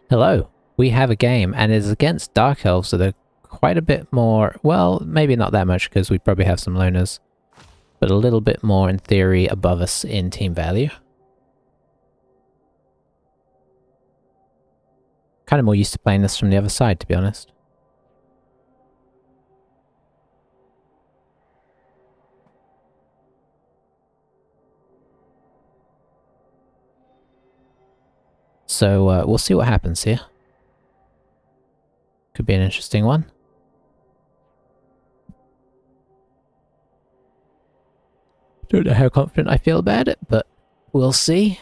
Hello, we have a game and it is against Dark Elves that are quite a bit more, well, maybe not that much because we probably have some loners, but a little bit more in theory above us in team value. Kind of more used to playing this from the other side, to be honest. So we'll see what happens here. Could be an interesting one. Don't know how confident I feel about it, but we'll see.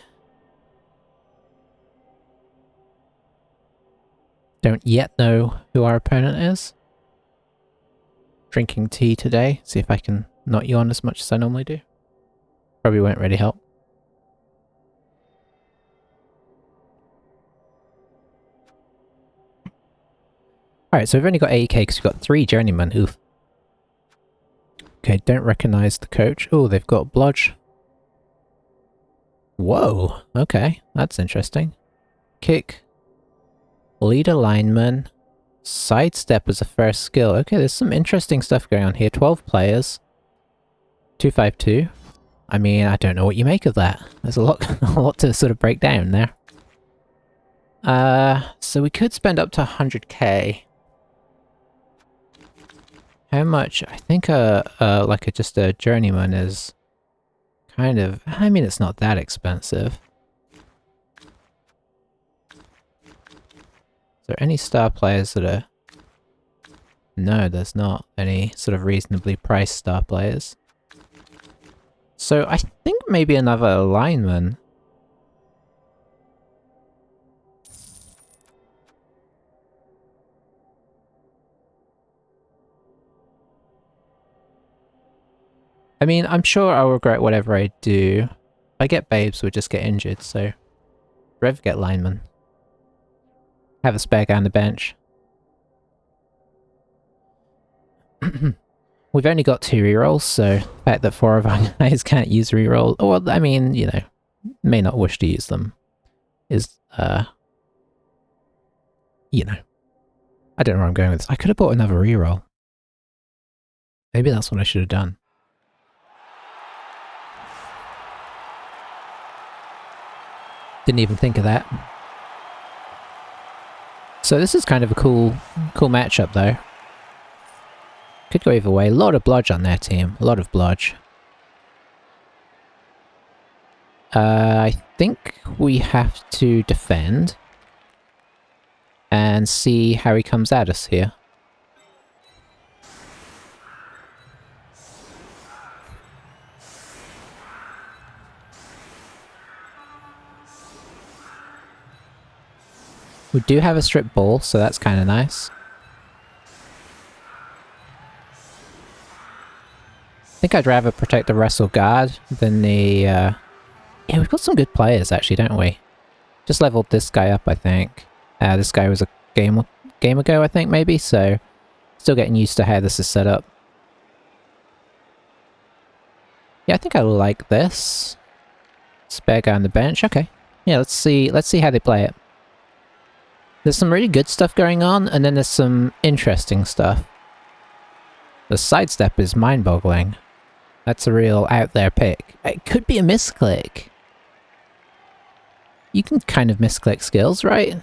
Don't yet know who our opponent is. Drinking tea today, see if I can not yawn as much as I normally do. Probably won't really help. Alright, so we've only got 80k because we've got 3 journeymen. Oof. Okay, don't recognize the coach. Oh, they've got blodge. Whoa, okay, that's interesting. Kick. Lead a lineman. Sidestep as a first skill. Okay, there's some interesting stuff going on here. 12 players. 252. I mean, I don't know what you make of that. There's a lot to sort of break down there. So we could spend up to 100k. How much? I think just a journeyman is kind of, I mean, it's not that expensive. Is there any star players that are... No, there's not any sort of reasonably priced star players. So I think maybe another lineman. I mean, I'm sure I'll regret whatever I do. If I get babes, we'll just get injured, so... Rev get lineman. Have a spare guy on the bench. We've only got 2 rerolls, so the fact that 4 of our guys can't use reroll, or I mean, you know, may not wish to use them, is, you know. I don't know where I'm going with this. I could have bought another reroll. Maybe that's what I should have done. Didn't even think of that. So this is kind of a cool matchup though. Could go either way. A lot of blodge on their team. A lot of blodge. I think we have to defend. And see how he comes at us here. We do have a strip ball, so that's kind of nice. I think I'd rather protect the wrestle guard than the... Yeah, we've got some good players actually, don't we? Just leveled this guy up, I think. This guy was a game ago, I think, maybe, so... Still getting used to how this is set up. Yeah, I think I like this. Spare guy on the bench, okay. Yeah, let's see how they play it. There's some really good stuff going on, and then there's some interesting stuff. The sidestep is mind-boggling. That's a real out-there pick. It could be a misclick. You can kind of misclick skills, right?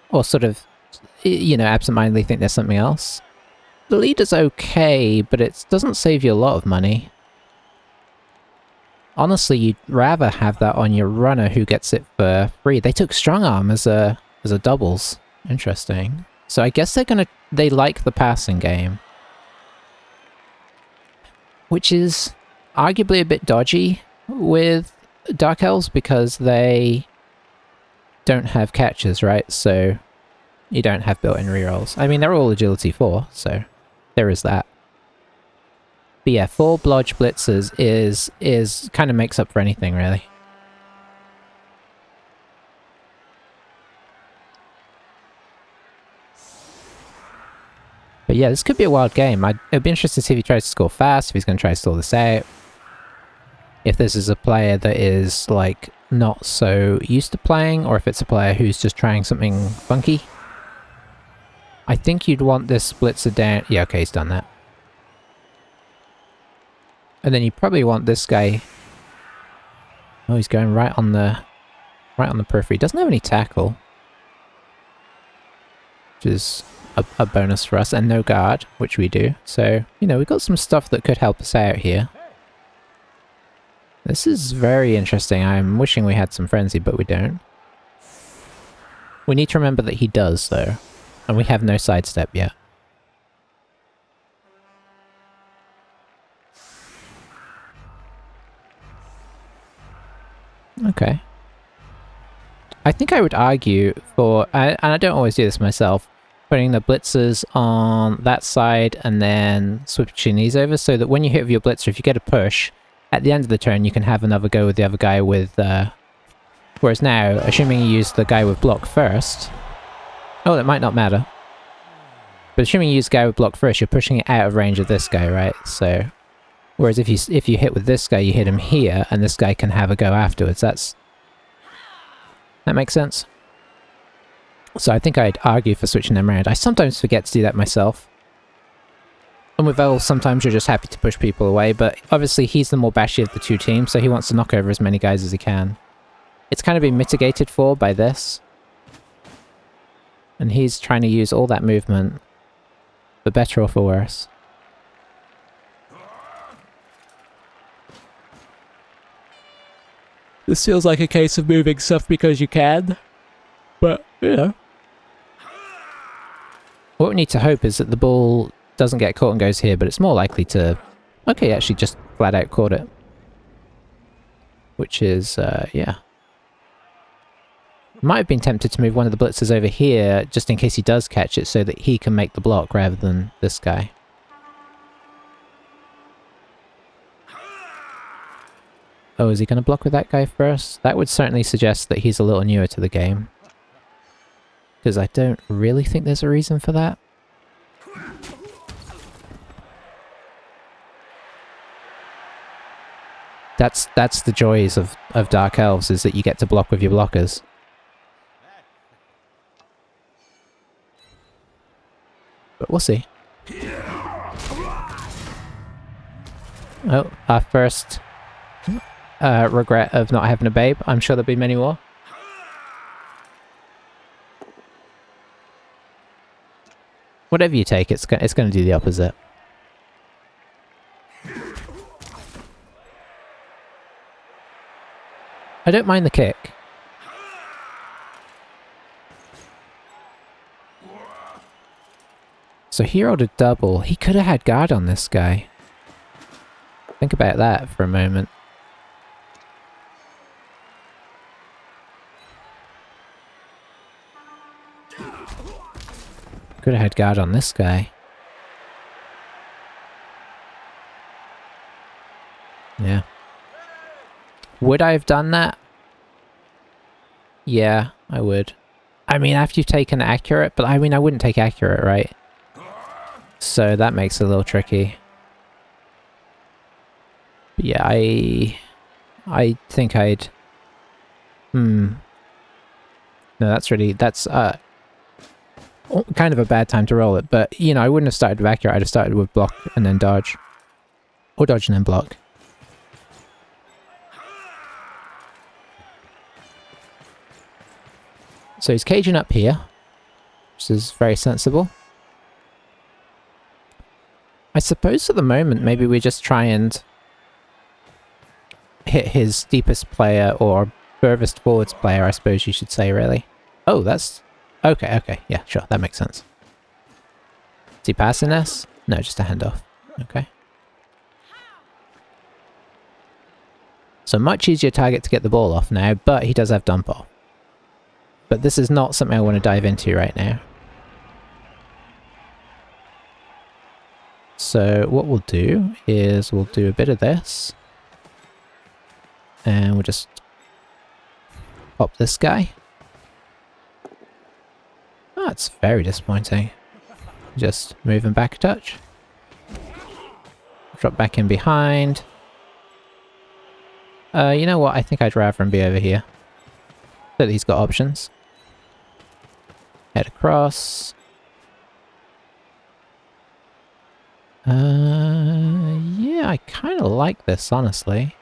Or sort of, you know, absentmindedly think there's something else. The lead is okay, but it doesn't save you a lot of money. Honestly, you'd rather have that on your runner who gets it for free. They took strong arm as a doubles. Interesting. So I guess they like the passing game. Which is arguably a bit dodgy with Dark Elves because they don't have catches, right? So you don't have built-in rerolls. I mean, they're all agility 4, so there is that. But yeah, 4 blodge blitzers is kind of makes up for anything, really. But yeah, this could be a wild game. It'd be interesting to see if he tries to score fast, if he's going to try to stall this out. if this is a player that is like not so used to playing, or if it's a player who's just trying something funky. I think you'd want this splitzer down. Yeah, okay, he's done that. And then you probably want this guy. Oh, he's going right on the periphery. Doesn't have any tackle, which is a bonus for us, and no guard, which we do. So, you know, we've got some stuff that could help us out here. This is very interesting. I'm wishing we had some frenzy, but we don't. We need to remember that he does, though. And we have no sidestep yet. Okay. I think I would argue for, and I don't always do this myself, putting the blitzers on that side and then switching these over so that when you hit with your blitzer, if you get a push, at the end of the turn you can have another go with the other guy with, whereas now, assuming you use the guy with block first, oh, that might not matter. But assuming you use the guy with block first, you're pushing it out of range of this guy, right? So, whereas if you hit with this guy, you hit him here, and this guy can have a go afterwards. That makes sense? So I think I'd argue for switching them around. I sometimes forget to do that myself. And with Elves, sometimes you're just happy to push people away, but obviously he's the more bashy of the two teams, so he wants to knock over as many guys as he can. It's kind of been mitigated for by this. And he's trying to use all that movement, for better or for worse. This feels like a case of moving stuff because you can, but, you know. What we need to hope is that the ball doesn't get caught and goes here, but it's more likely to... Okay, actually just flat out caught it. Which is, yeah. Might have been tempted to move one of the blitzers over here, just in case he does catch it, so that he can make the block rather than this guy. Oh, is he going to block with that guy first? That would certainly suggest that he's a little newer to the game. Because I don't really think there's a reason for that. That's the joys of Dark Elves, is that you get to block with your blockers. But we'll see. Oh, our first regret of not having a babe. I'm sure there'll be many more. Whatever you take, it's going to do the opposite. I don't mind the kick. So he rolled a double. He could have had guard on this guy. Think about that for a moment. Could have had guard on this guy. Yeah. Would I have done that? Yeah, I would. I mean, after you've taken accurate, but I mean, I wouldn't take accurate, right? So that makes it a little tricky. But yeah, I think I'd... No, that's kind of a bad time to roll it, but, you know, I wouldn't have started with accurate, I'd have started with block and then dodge. Or dodge and then block. So he's caging up here, which is very sensible. I suppose at the moment, maybe we just try and hit his deepest player, or furthest forwards player, I suppose you should say, really. Oh, that's... Okay, yeah, sure, that makes sense. Is he passing this? No, just a handoff. Okay. So much easier target to get the ball off now, but he does have dump off. But this is not something I want to dive into right now. So what we'll do is we'll do a bit of this. And we'll just pop this guy. Oh, it's very disappointing. Just move him back a touch. Drop back in behind. You know what? I think I'd rather him be over here. So that he's got options. Head across. Yeah, I kind of like this, honestly.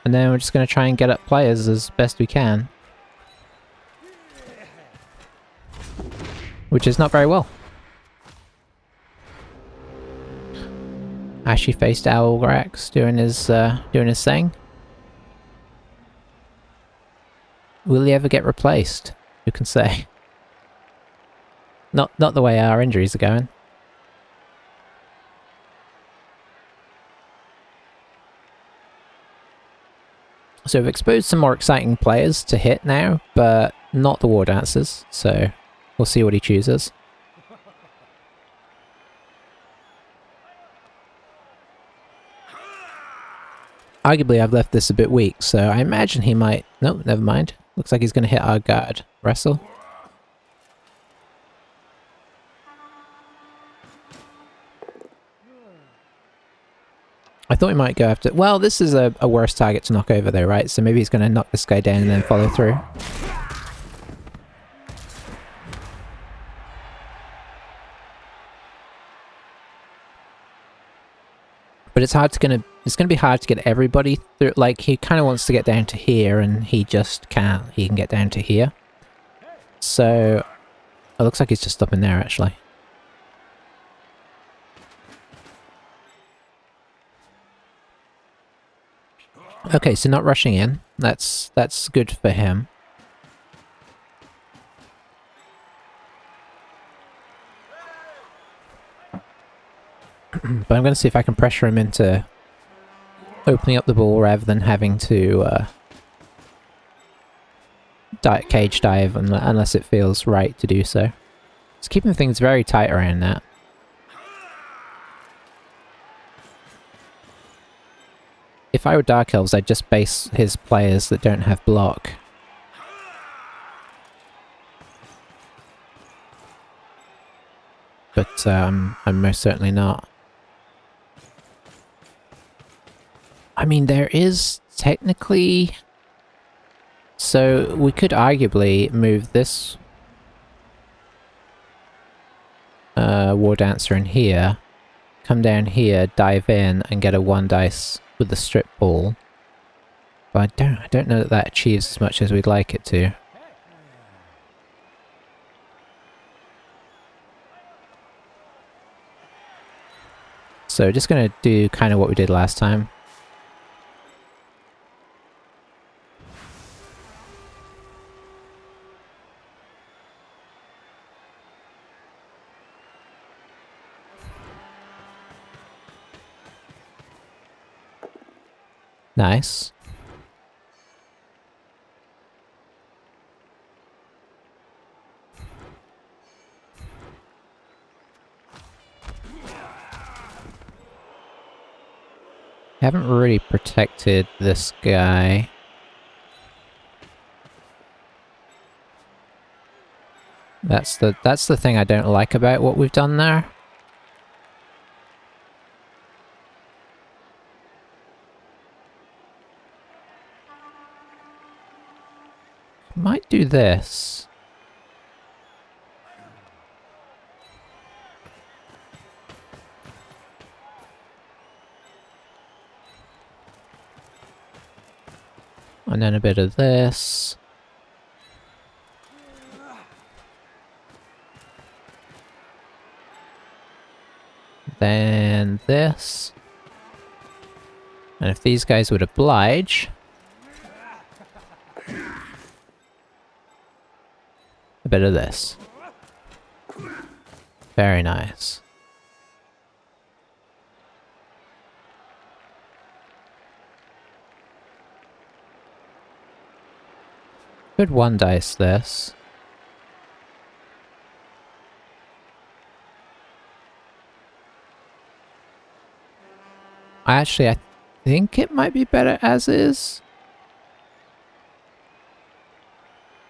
And then we're just going to try and get up players as best we can. Which is not very well. Ashy faced Owlgrax doing his thing. Will he ever get replaced? Who can say? Not the way our injuries are going. So we've exposed some more exciting players to hit now, but not the War Dancers, so we'll see what he chooses. Arguably I've left this a bit weak, so I imagine he might... Nope, never mind. Looks like he's going to hit our guard. Wrestle. I thought he might go after... Well, this is a worse target to knock over though, right? So maybe he's going to knock this guy down and then follow through. But it's gonna be hard to get everybody through. Like, he kind of wants to get down to here and he just can't. He can get down to here. So it looks like he's just up in there actually. Okay, so not rushing in. That's good for him. But I'm going to see if I can pressure him into opening up the ball rather than having to cage dive unless it feels right to do so. It's keeping things very tight around that. If I were Dark Elves, I'd just base his players that don't have block. But I'm most certainly not. I mean, there is technically... So we could arguably move this War Dancer in here, come down here, dive in, and get a 1 dice with the strip ball. But I don't know that that achieves as much as we'd like it to. So just gonna do kind of what we did last time. Nice. Haven't really protected this guy. That's the thing I don't like about what we've done there. Might do this. And then a bit of this. Then this. And if these guys would oblige... a bit of this. Very nice. Could 1 dice this. I think it might be better as is.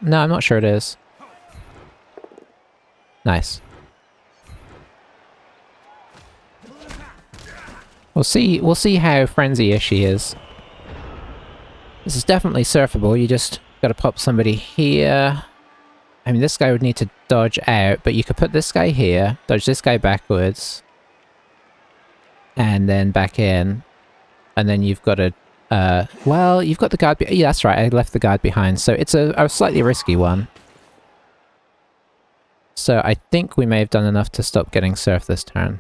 No, I'm not sure it is. Nice. We'll see how frenzy-ish she is. This is definitely surfable, you just gotta pop somebody here. I mean, this guy would need to dodge out, but you could put this guy here, dodge this guy backwards, and then back in, and then you've got a, well, you've got the guard, yeah, that's right, I left the guard behind, so it's a slightly risky one. So I think we may have done enough to stop getting surf this turn.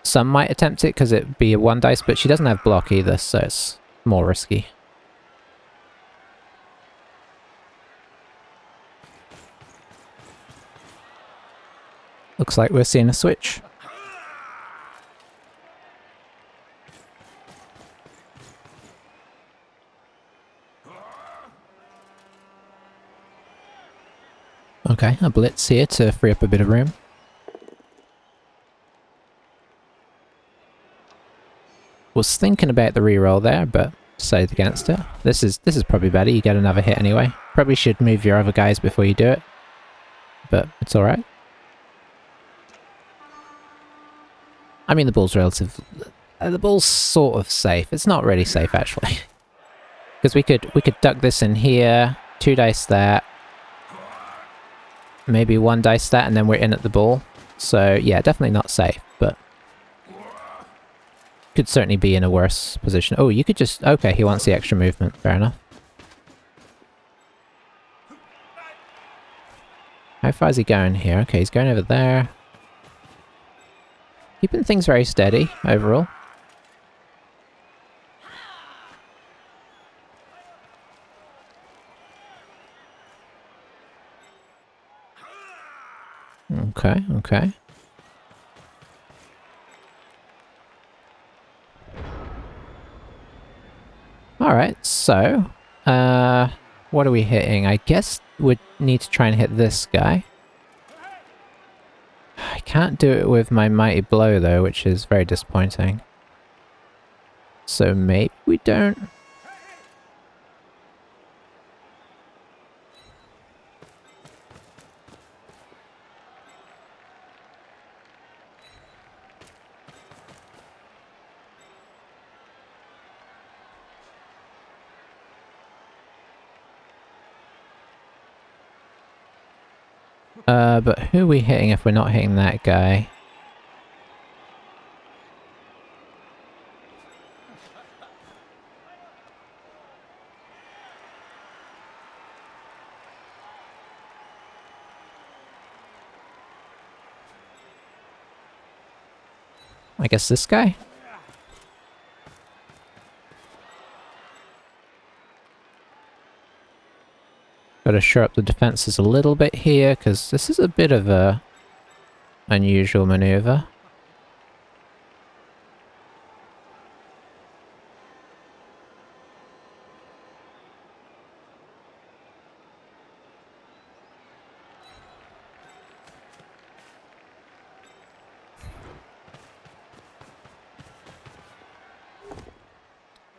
Some might attempt it because it'd be a 1 dice, but she doesn't have block either, so it's more risky. Looks like we're seeing a switch. Okay, a blitz here to free up a bit of room. Was thinking about the reroll there, but decided against it. This is probably better, you get another hit anyway. Probably should move your other guys before you do it, but it's alright. I mean, the ball's relative... the ball's sort of safe. It's not really safe, actually. Because we could duck this in here, 2 dice that, maybe 1 dice that, and then we're in at the ball. So, yeah, definitely not safe, but... could certainly be in a worse position. Oh, you could just... okay, he wants the extra movement. Fair enough. How far is he going here? Okay, he's going over there. Keeping things very steady, overall. Okay, okay. Alright, so... what are we hitting? I guess we'd need to try and hit this guy. I can't do it with my mighty blow though, which is very disappointing. So maybe we don't... but who are we hitting if we're not hitting that guy? I guess this guy? Gotta shore up the defenses a little bit here, because this is a bit of a unusual maneuver.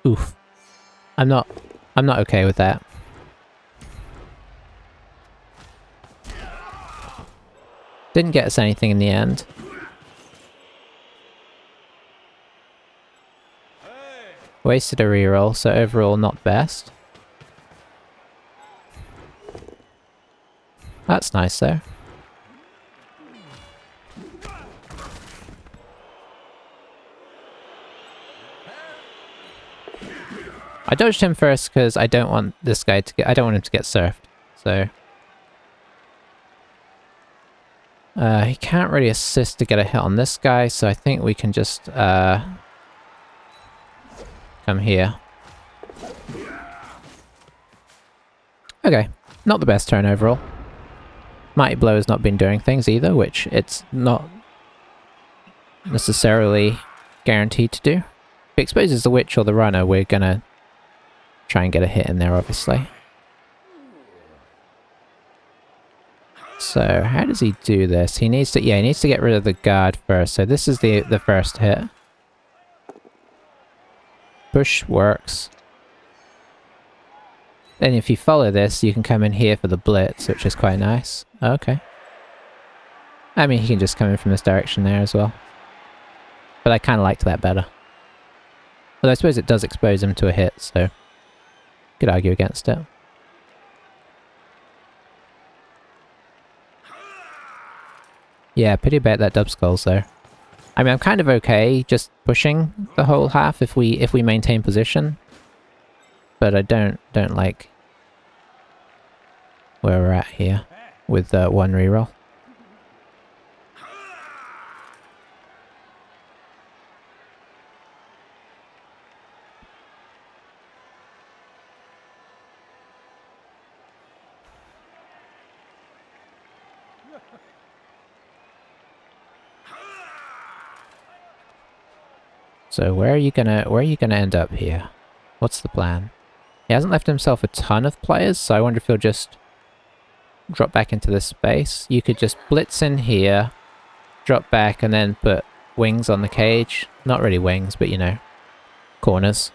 Oof. I'm not okay with that. Didn't get us anything in the end. Wasted a reroll, so overall not best. That's nice though. I dodged him first because I don't want this guy to get... I don't want him to get surfed, so... he can't really assist to get a hit on this guy, so I think we can just, come here. Okay, not the best turn overall. Mighty Blow has not been doing things either, which it's not necessarily guaranteed to do. If it exposes the Witch or the Runner, we're gonna try and get a hit in there, obviously. So, how does he do this? He needs to, yeah, he needs to get rid of the guard first. So this is the first hit. Push works. Then if you follow this, you can come in here for the blitz, which is quite nice. Okay. I mean, he can just come in from this direction there as well. But I kind of liked that better. But I suppose it does expose him to a hit, so could argue against it. Yeah, pity about that dub skulls though. I mean, I'm kind of okay just pushing the whole half if we maintain position, but I don't like where we're at here with one reroll. So where are you gonna end up here? What's the plan? He hasn't left himself a ton of players, so I wonder if he'll just drop back into this space. You could just blitz in here, drop back, and then put wings on the cage. Not really wings, but you know, corners.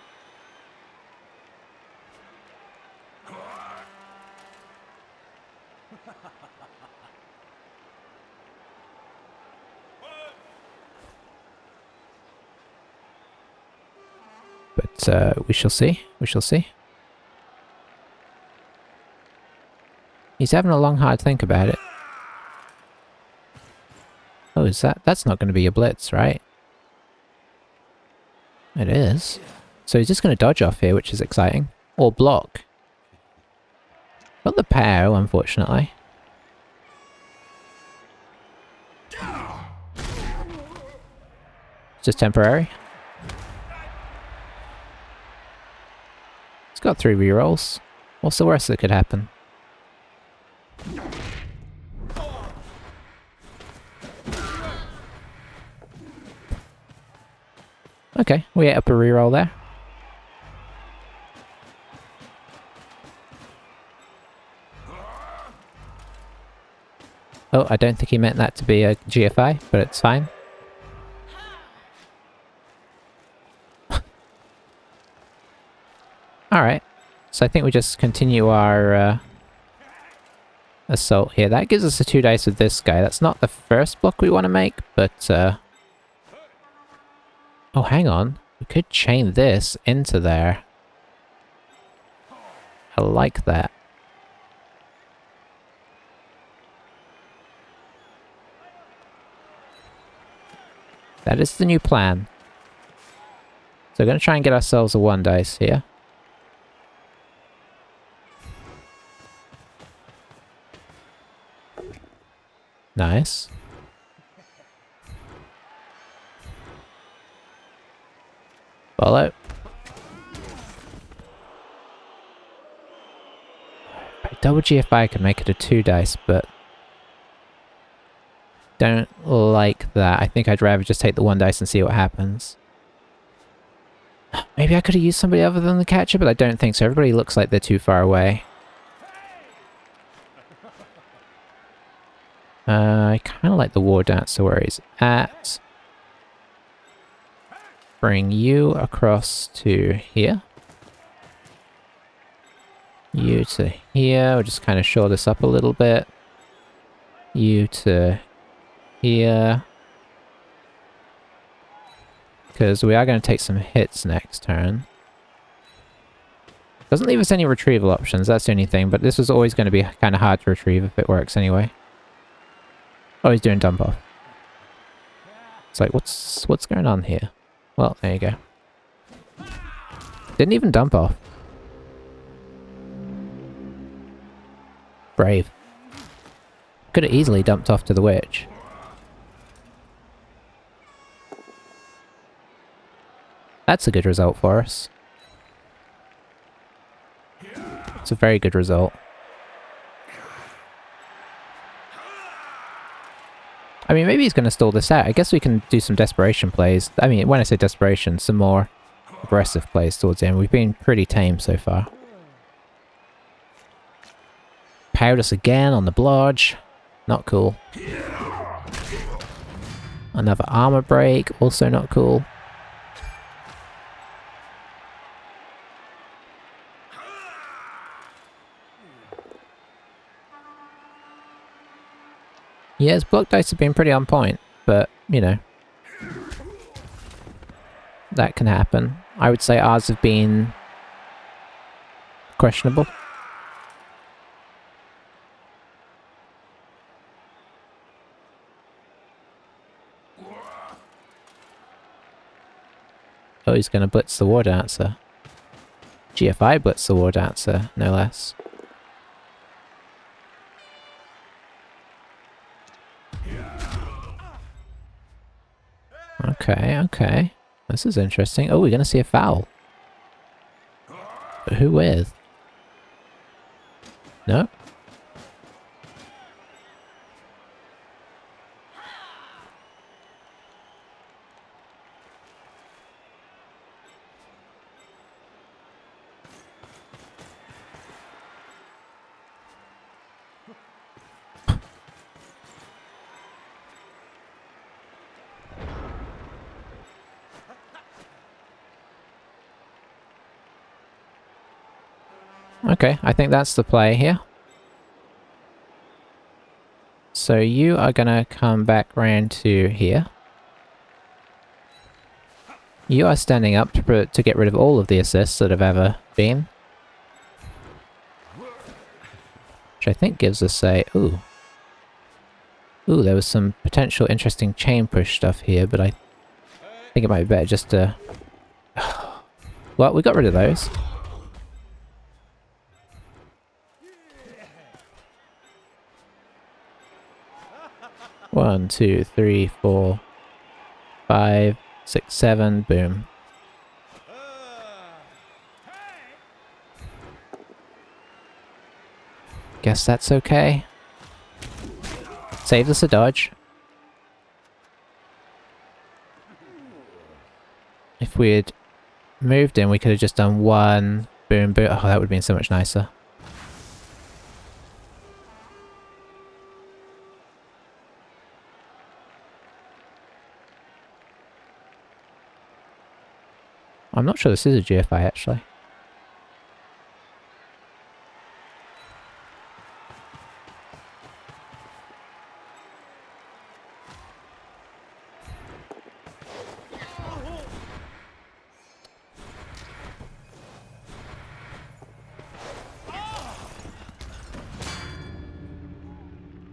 But we shall see. We shall see. He's having a long, hard think about it. Oh, is that? That's not going to be a blitz, right? It is. So he's just going to dodge off here, which is exciting. Or block. Got the POW, unfortunately. It's just temporary. He's got 3 rerolls. What's the worst that could happen? Okay, we ate up a reroll there. Oh, I don't think he meant that to be a GFI, but it's fine. Alright, so I think we just continue our assault here. That gives us a 2 dice with this guy. That's not the first block we want to make, but oh, hang on. We could chain this into there. I like that. That is the new plan. So we're going to try and get ourselves a 1 dice here. Nice. Follow. Double GFI could make it a 2 dice, but don't like that. I think I'd rather just take the 1 dice and see what happens. Maybe I could have used somebody other than the catcher, but I don't think so. Everybody looks like they're too far away. I kind of like the war dancer where he's at. Bring you across to here. You to here. We'll just kind of shore this up a little bit. You to here. Because we are going to take some hits next turn. Doesn't leave us any retrieval options, that's the only thing, but this was always going to be kind of hard to retrieve if it works anyway. Oh, he's doing dump off. It's like, what's going on here? Well, there you go. Didn't even dump off. Brave. Could have easily dumped off to the witch. That's a good result for us. It's a very good result. I mean, maybe he's going to stall this out. I guess we can do some desperation plays. I mean, when I say desperation, some more aggressive plays towards the end. We've been pretty tame so far. Powered us again on the blodge. Not cool. Another armor break. Also not cool. Yeah, his block dice have been pretty on point, but, you know. that can happen. I would say ours have been questionable. Oh, he's going to blitz the war dancer. GFI blitz the war dancer, no less. Okay, okay. This is interesting. Oh, we're going to see a foul. But who with? No? Okay, I think that's the play here. So you are gonna come back round to here. You are standing up to get rid of all of the assists that have ever been. Which I think gives us a... Ooh. Ooh, there was some potential interesting chain push stuff here, but I think it might be better just to... Well, we got rid of those. One, two, three, 4, 5, 6, 7, boom. Guess that's okay. Saved us a dodge. If we had moved in, we could have just done one boom, boom. Oh, that would have been so much nicer. I'm not sure this is a GFI, actually.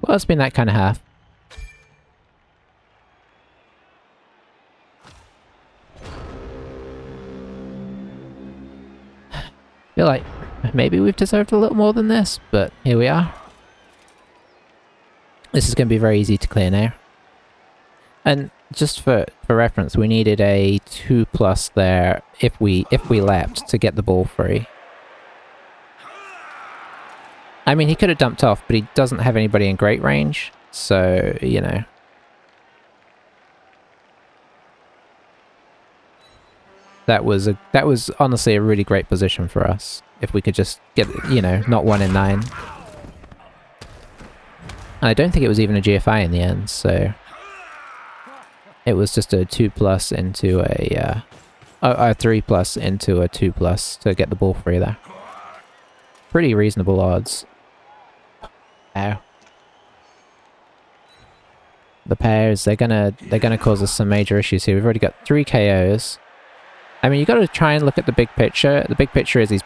Well, it's been that kind of half. Feel like maybe we've deserved a little more than this, but here we are. This is going to be very easy to clear now. And just for reference, we needed a 2+ there if we lapped to get the ball free. I mean, he could have dumped off, but he doesn't have anybody in great range, so, you know. That was honestly a really great position for us. If we could just get, you know, not 1 in 9. And I don't think it was even a GFI in the end, so... It was just a 2+ into a 3+ into a 2+ to get the ball free there. Pretty reasonable odds. Ow. The pairs, they're gonna cause us some major issues here. We've already got 3 KOs. I mean, you gotta try and look at the big picture. The big picture is he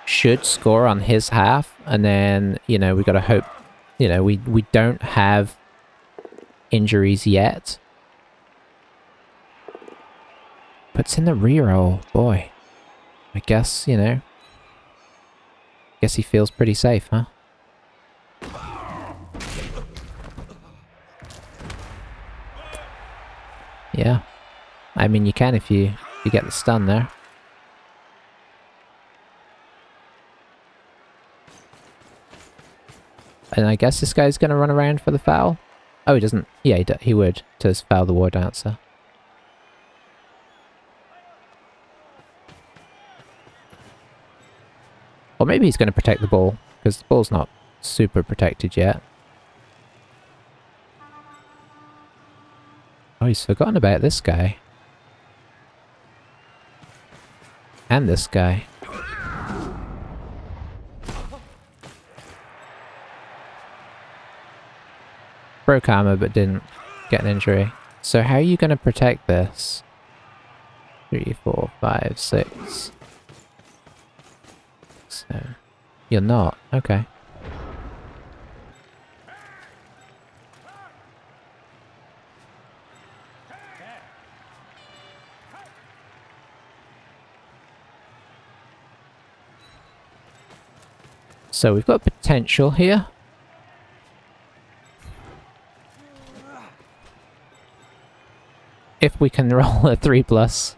should score on his half, and then, you know, we gotta hope, you know, we don't have injuries yet. Puts in the reroll, boy. I guess, you know. Guess he feels pretty safe, huh? Yeah. I mean, you can if you get the stun there. And I guess this guy's gonna run around for the foul. Oh, he doesn't. Yeah, he would to foul the war dancer. Or maybe he's going to protect the ball, because the ball's not super protected yet. Oh, he's forgotten about this guy. And this guy. Broke armor, but didn't get an injury. So how are you going to protect this? 3, 4, 5, 6. So you're not. Okay. So we've got potential here. If we can roll a 3 plus,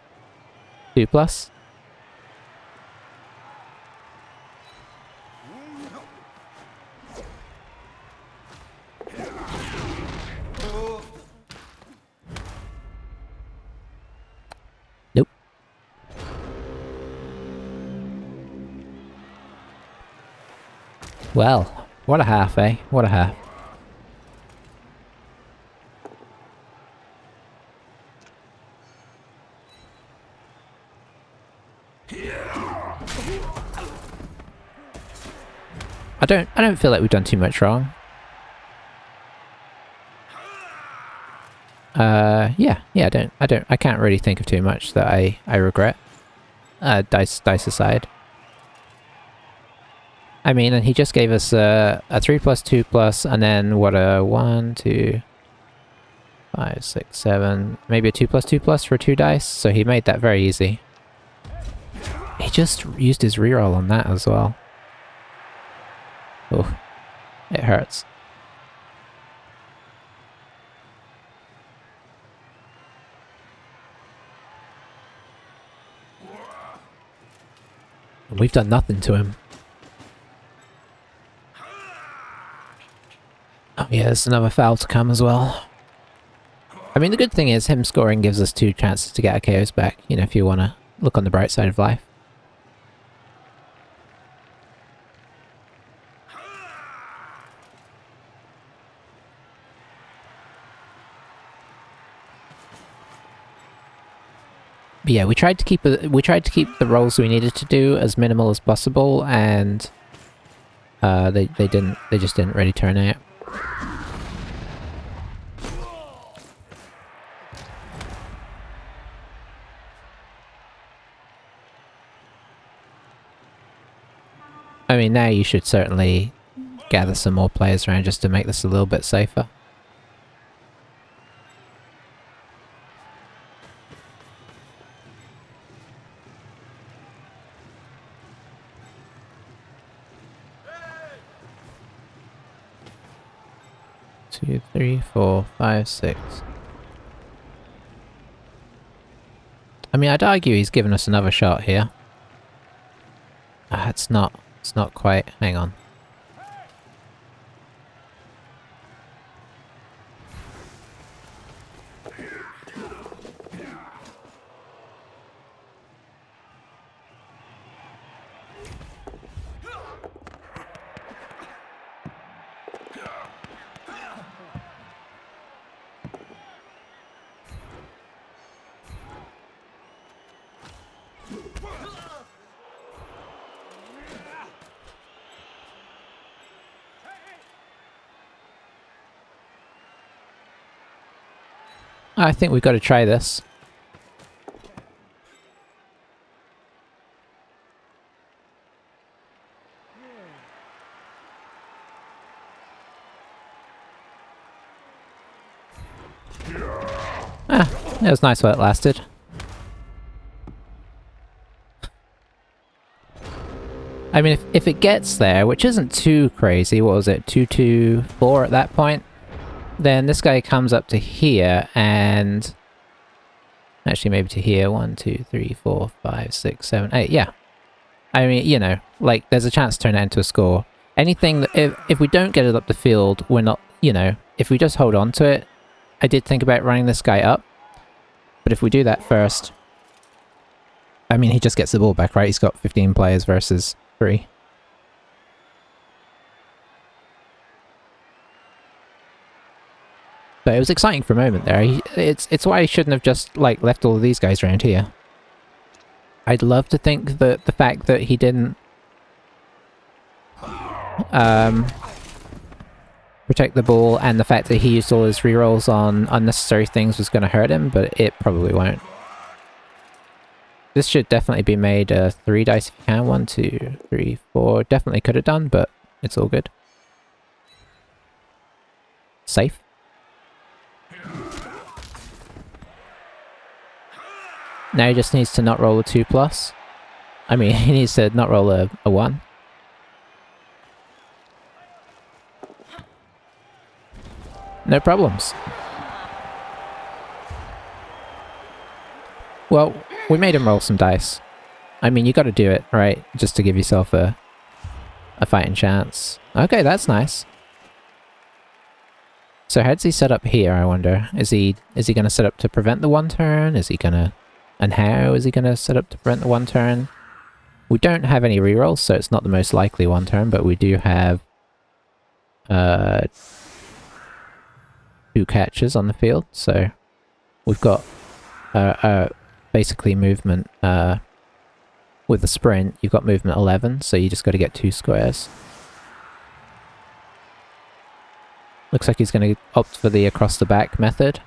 2 plus. Nope. Well, what a half, eh? What a half. I don't feel like we've done too much wrong. Yeah, I can't really think of too much that I regret. Dice aside. I mean, and he just gave us a 3 plus, 2 plus, and then what, a 1, 2, 5, 6, 7, maybe a 2 plus 2 plus for 2 dice, so he made that very easy. He just used his reroll on that as well. Oh, it hurts. We've done nothing to him. Oh yeah, there's another foul to come as well. I mean, the good thing is him scoring gives us 2 chances to get our KOs back, you know, if you want to look on the bright side of life. But yeah, we tried to keep the rolls we needed to do as minimal as possible, and they just didn't really turn out. I mean, now you should certainly gather some more players around just to make this a little bit safer. Two, 3, 4, 5, 6. I mean, I'd argue he's given us another shot here. It's not quite. Hang on. I think we've got to try this. It was nice while it lasted. I mean, if it gets there, which isn't too crazy, what was it, 2-2-4 at that point? Then this guy comes up to here and... Actually, maybe to here. 1, 2, 3, 4, 5, 6, 7, 8. Yeah. I mean, you know, like, there's a chance to turn that into a score. Anything that... If we don't get it up the field, we're not... You know, if we just hold on to it... I did think about running this guy up. But if we do that first... I mean, he just gets the ball back, right? He's got 15 players versus 3. But it was exciting for a moment there. It's why I shouldn't have just, like, left all of these guys around here. I'd love to think that the fact that he didn't... protect the ball, and the fact that he used all his rerolls on unnecessary things was going to hurt him, but it probably won't. This should definitely be made 3 dice if you can. 1, 2, 3, 4. Definitely could have done, but it's all good. Safe. Now he just needs to not roll a 2+. I mean, he needs to not roll a 1. No problems. Well, we made him roll some dice. I mean, you gotta do it, right? Just to give yourself a fighting chance. Okay, that's nice. So how does he set up here, I wonder? Is he gonna set up to prevent the 1 turn? Is he gonna... And how is he gonna set up to prevent the 1 turn? We don't have any rerolls, so it's not the most likely 1 turn, but we do have 2 catches on the field, so we've got basically movement with the sprint. You've got movement 11, so you just got to get 2 squares. Looks like he's going to opt for the across the back method.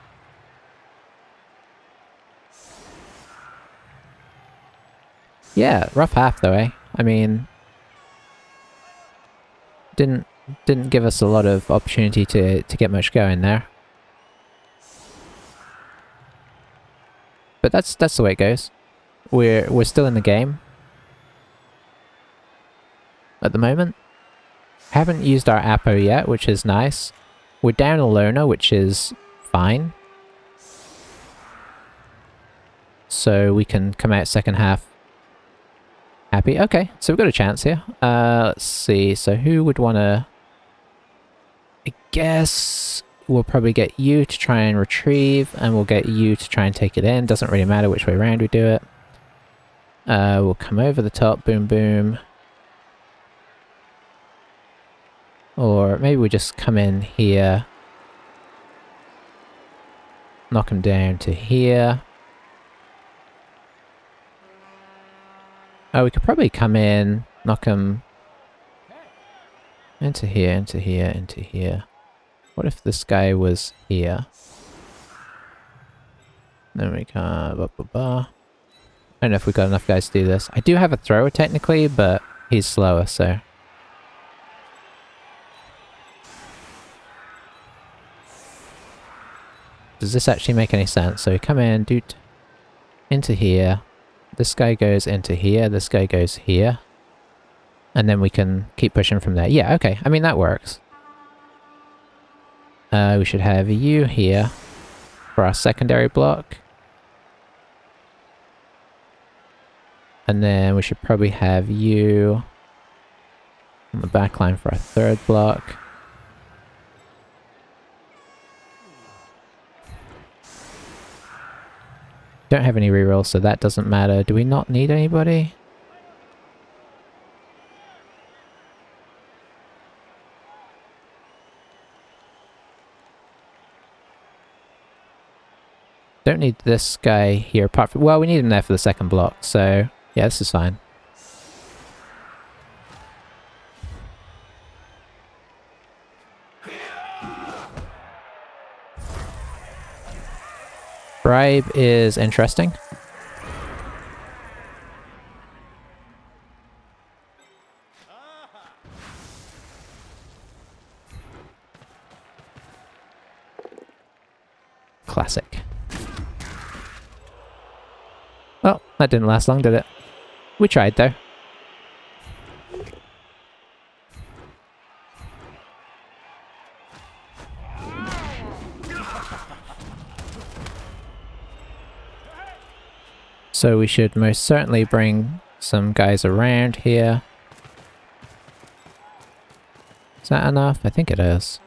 Yeah, rough half though, eh? I mean, didn't give us a lot of opportunity to get much going there. But that's the way it goes. We're still in the game at the moment. Haven't used our Apo yet, which is nice. We're down a loner, which is fine. So we can come out second half happy. Okay, so we've got a chance here. Let's see. So who would want to... I guess we'll probably get you to try and retrieve, and we'll get you to try and take it in. Doesn't really matter which way around we do it. We'll come over the top, boom, boom. Or maybe we just come in here. Knock him down to here. Oh, we could probably come in, knock him into here, into here, into here. What if this guy was here? Then we can... Blah, blah, blah. I don't know if we've got enough guys to do this. I do have a thrower technically, but he's slower, so... Does this actually make any sense? So we come in, doot, into here. This guy goes into here, this guy goes here. And then we can keep pushing from there. Yeah, okay. I mean, that works. We should have you here for our secondary block. And then we should probably have you on the back line for our third block. Don't have any rerolls, so that doesn't matter. Do we not need anybody? Don't need this guy here apart from... Well, we need him there for the second block, so... Yeah, this is fine. Bribe is interesting. Classic. Well, that didn't last long, did it? We tried, though. So we should most certainly bring some guys around here. Is that enough? I think it is.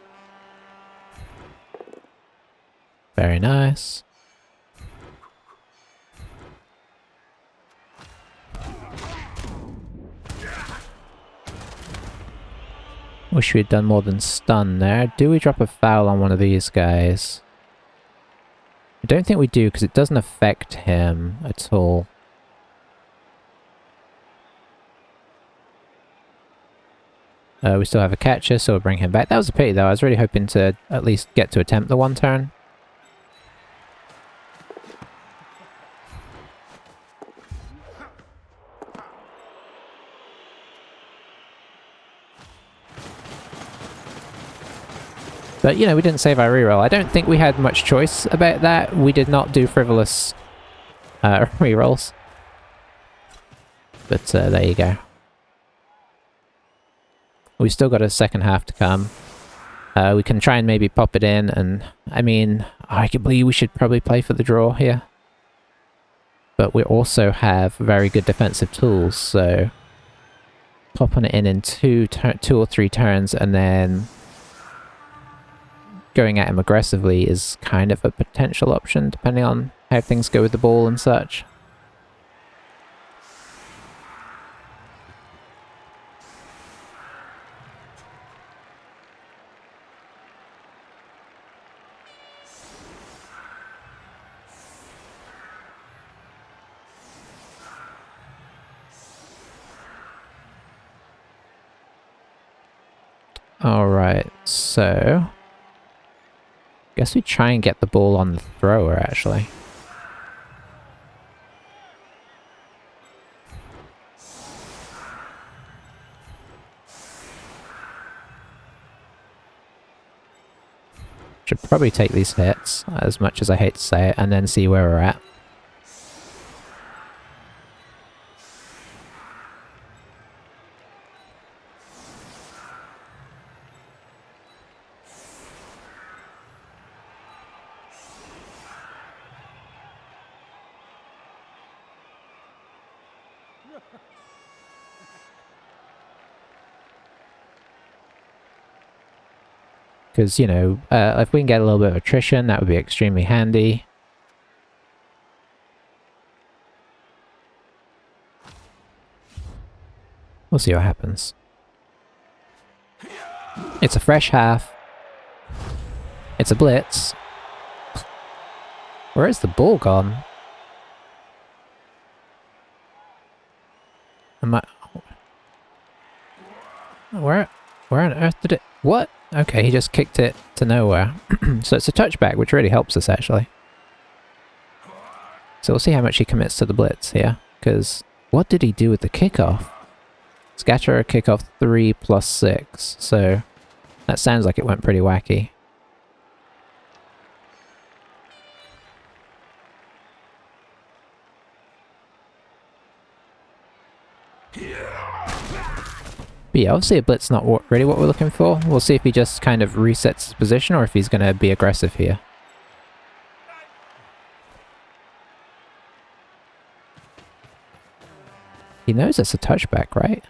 Very nice. Wish we had done more than stun there. Do we drop a foul on one of these guys? I don't think we do, because it doesn't affect him at all. We still have a catcher, so we'll bring him back. That was a pity, though. I was really hoping to at least get to attempt the 1 turn. But, you know, we didn't save our reroll. I don't think we had much choice about that. We did not do frivolous rerolls. But there you go. We've still got a second half to come. We can try and maybe pop it in, and I mean, arguably we should probably play for the draw here. But we also have very good defensive tools, so popping it in two or three turns and then going at him aggressively is kind of a potential option, depending on how things go with the ball and such. Alright, so guess we try and get the ball on the thrower, actually. Should probably take these hits, as much as I hate to say it, and then see where we're at. Because, you know, if we can get a little bit of attrition, that would be extremely handy. We'll see what happens. It's a fresh half. It's a blitz. Where is the ball gone? Am I... Where on earth did it... What? Okay, he just kicked it to nowhere. So it's a touchback, which really helps us, actually. So we'll see how much he commits to the blitz here. Because what did he do with the kickoff? Scatter a kickoff 3 plus 6. So that sounds like it went pretty wacky. But yeah, obviously a blitz not really what we're looking for. We'll see if he just kind of resets his position or if he's going to be aggressive here. He knows it's a touchback, right?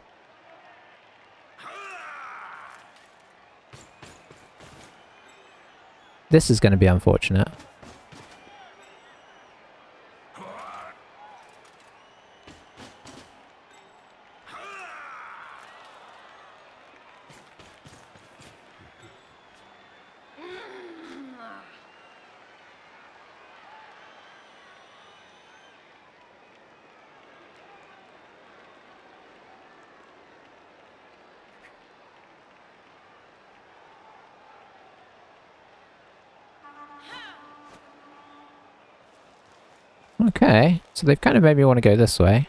This is going to be unfortunate. Okay, so they've kind of made me want to go this way.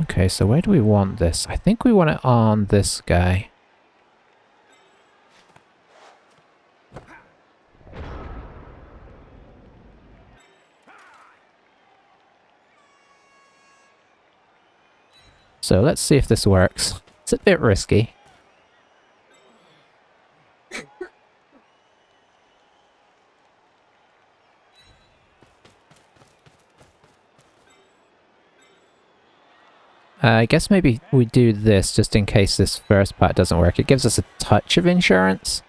Okay, so where do we want this? I think we want it on this guy. So let's see if this works. It's a bit risky. I guess maybe we do this just in case this first part doesn't work. It gives us a touch of insurance.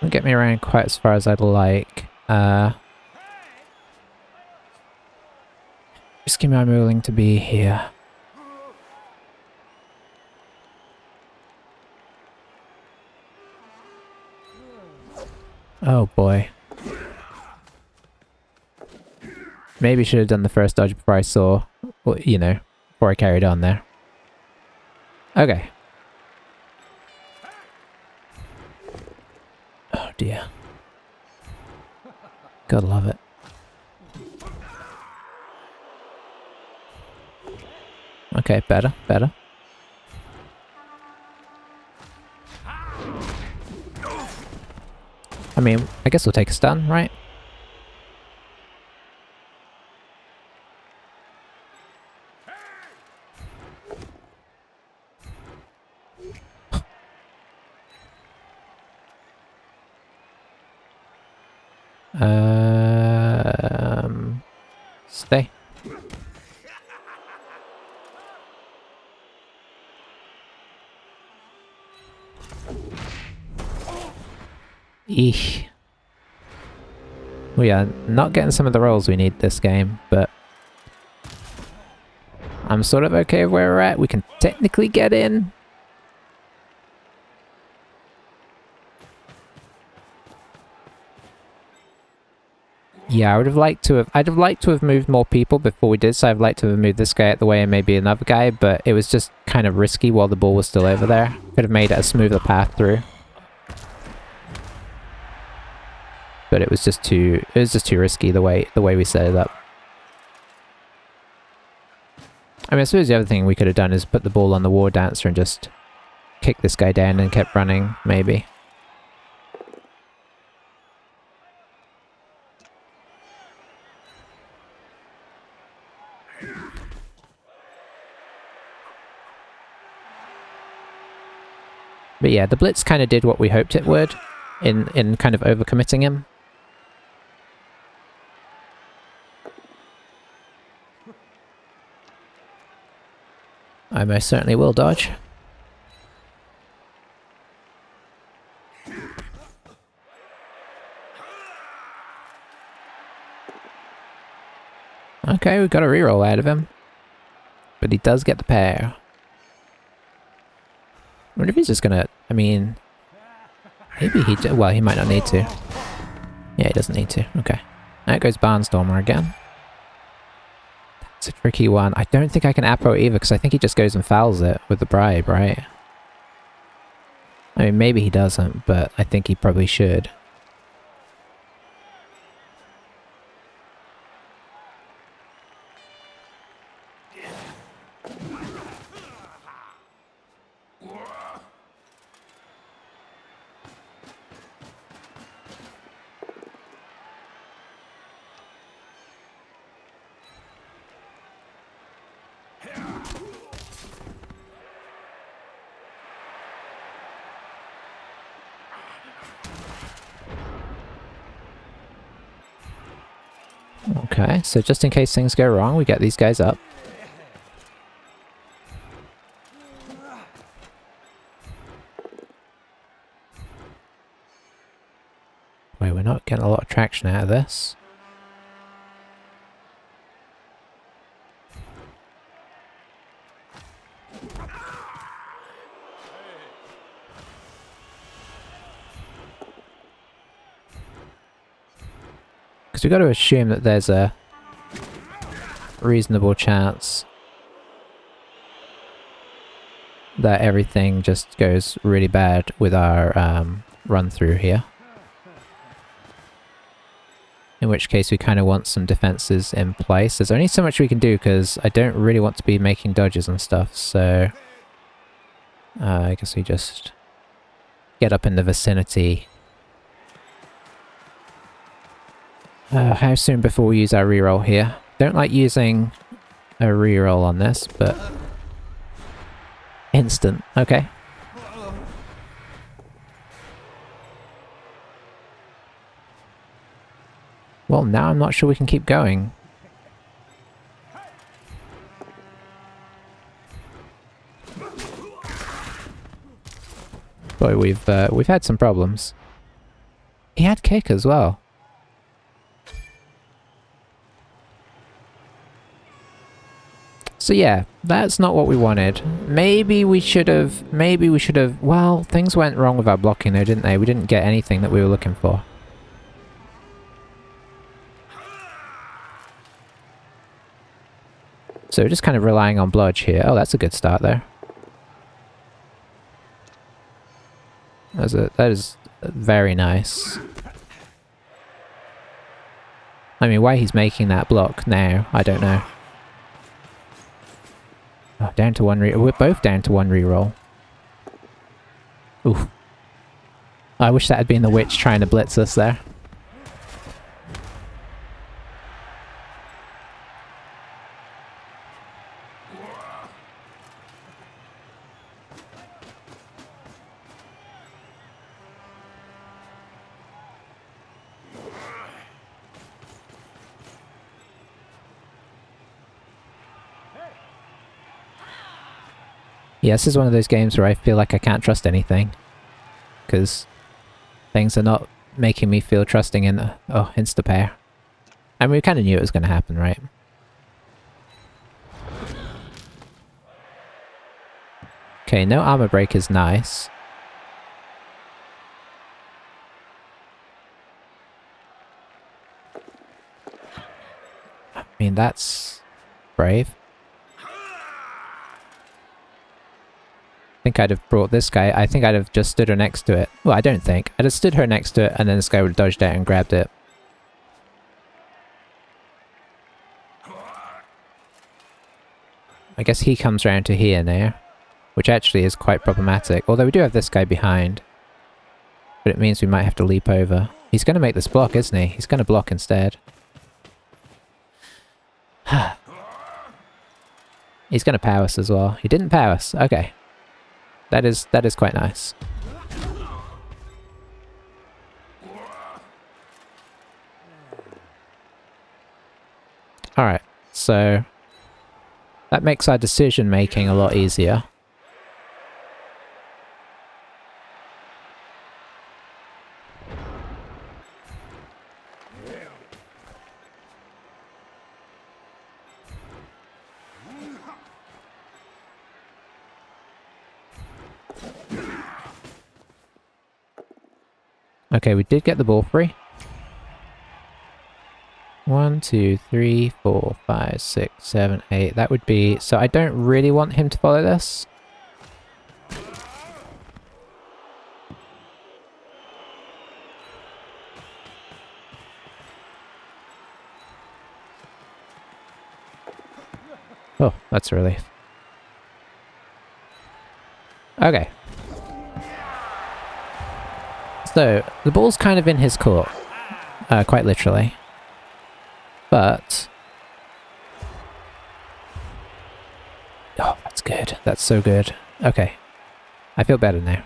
Don't get me around quite as far as I'd like. Risking my willing to be here. Oh boy. Maybe should have done the first dodge before I saw, well, you know, before I carried on there. Okay. Oh dear. Gotta love it. Okay, better, better. I mean, I guess we'll take a stun, right? Stay. Eesh. We are not getting some of the rolls we need this game, but I'm sort of okay with where we're at. We can technically get in. Yeah, I'd have liked to have moved more people before we did, so I'd like to have moved this guy out the way and maybe another guy, but it was just kind of risky while the ball was still over there. Could have made it a smoother path through. But it was just too risky the way we set it up. I mean, I suppose the other thing we could have done is put the ball on the war dancer and just kick this guy down and kept running, maybe. But yeah, the blitz kind of did what we hoped it would in kind of overcommitting him. I most certainly will dodge. Okay, we got a reroll out of him. But he does get the pair. I wonder if he's just gonna... I mean... Maybe he... Well, he might not need to. Yeah, he doesn't need to. Okay. Out goes Barnstormer again. It's a tricky one. I don't think I can Apo either, because I think he just goes and fouls it with the bribe, right? I mean, maybe he doesn't, but I think he probably should. Okay, so just in case things go wrong, we get these guys up. Wait, we're not getting a lot of traction out of this. Because we've got to assume that there's a reasonable chance that everything just goes really bad with our run through here. In which case we kind of want some defenses in place. There's only so much we can do because I don't really want to be making dodges and stuff, so I guess we just get up in the vicinity. How soon before we use our reroll here? Don't like using a reroll on this, but instant. Okay. Well, now I'm not sure we can keep going. Boy, we've had some problems. He had kick as well. So yeah, that's not what we wanted. Maybe we should have, well, things went wrong with our blocking though, didn't they? We didn't get anything that we were looking for. So we're just kind of relying on blodge here. Oh, that's a good start there. That is very nice. I mean, why he's making that block now, I don't know. Oh, down to one we're both down to one reroll. Oof. I wish that had been the witch trying to blitz us there. Yeah, this is one of those games where I feel like I can't trust anything. Because things are not making me feel trusting in the... Oh, insta-pair. I mean, we kind of knew it was going to happen, right? Okay, no armor break is nice. I mean, that's brave. I think I'd have brought this guy. I think I'd have just stood her next to it. Well, I don't think. I'd have stood her next to it, and then this guy would have dodged out and grabbed it. I guess he comes round to here now, which actually is quite problematic. Although we do have this guy behind. But it means we might have to leap over. He's going to make this block, isn't he? He's going to block instead. He's going to power us as well. He didn't power us. Okay. That is quite nice. Alright, so that makes our decision making a lot easier. Okay, we did get the ball free. 1, 2, 3, 4, 5, 6, 7, 8. That would be... So I don't really want him to follow this. Oh, that's a relief. Okay. So, the ball's kind of in his court. Quite literally. But... Oh, that's good. That's so good. Okay. I feel better now.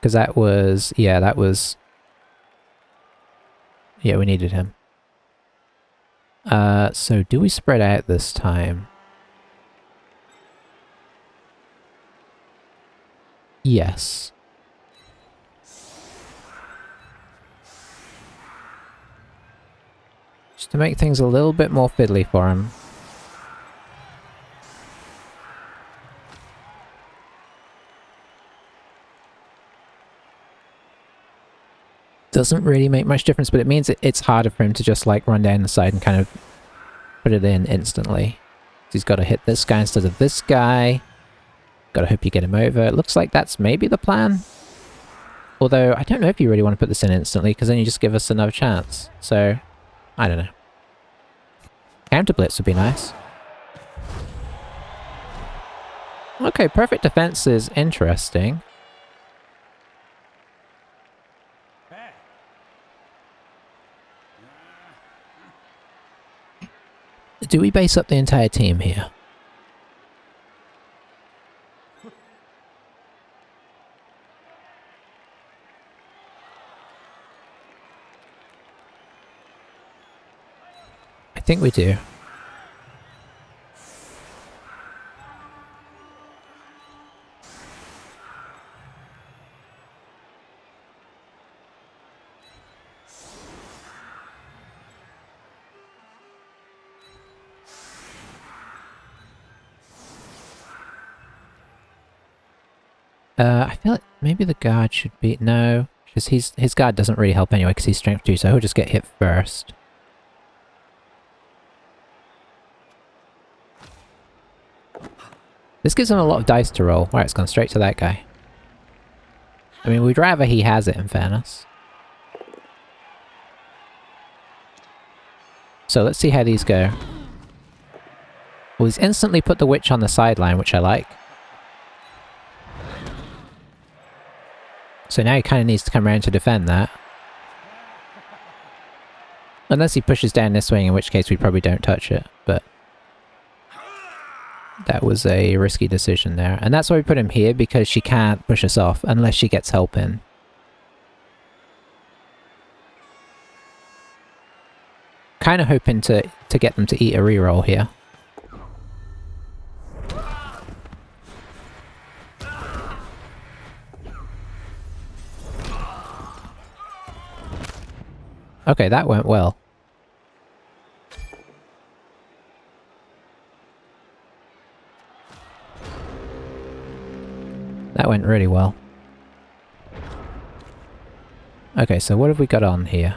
Because that was... Yeah, that was... Yeah, we needed him. So do we spread out this time? Yes. Just to make things a little bit more fiddly for him. Doesn't really make much difference, but it means it's harder for him to just like run down the side and kind of put it in instantly. He's got to hit this guy instead of this guy. Gotta hope you get him over. It looks like that's maybe the plan. Although, I don't know if you really want to put this in instantly, because then you just give us another chance. So, I don't know. Counter blitz would be nice. Okay, perfect defense is interesting. Do we base up the entire team here? I think we do. I feel like maybe the guard should be... No, because his guard doesn't really help anyway because he's strength 2, so he'll just get hit first. This gives him a lot of dice to roll. Right, it's gone straight to that guy. I mean, we'd rather he has it, in fairness. So let's see how these go. Well, he's instantly put the witch on the sideline, which I like. So now he kind of needs to come around to defend that. Unless he pushes down this wing, in which case we probably don't touch it, but... That was a risky decision there. And that's why we put him here, because she can't push us off unless she gets help in. Kind of hoping to get them to eat a reroll here. Okay, that went well. That went really well. Okay, so what have we got on here?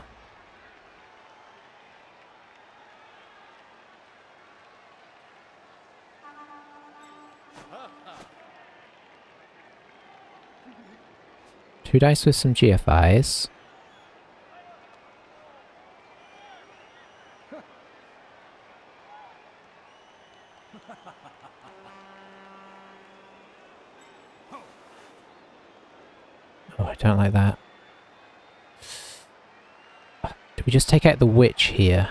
Two dice with some GFIs. Oh, I don't like that. Do we just take out the witch here?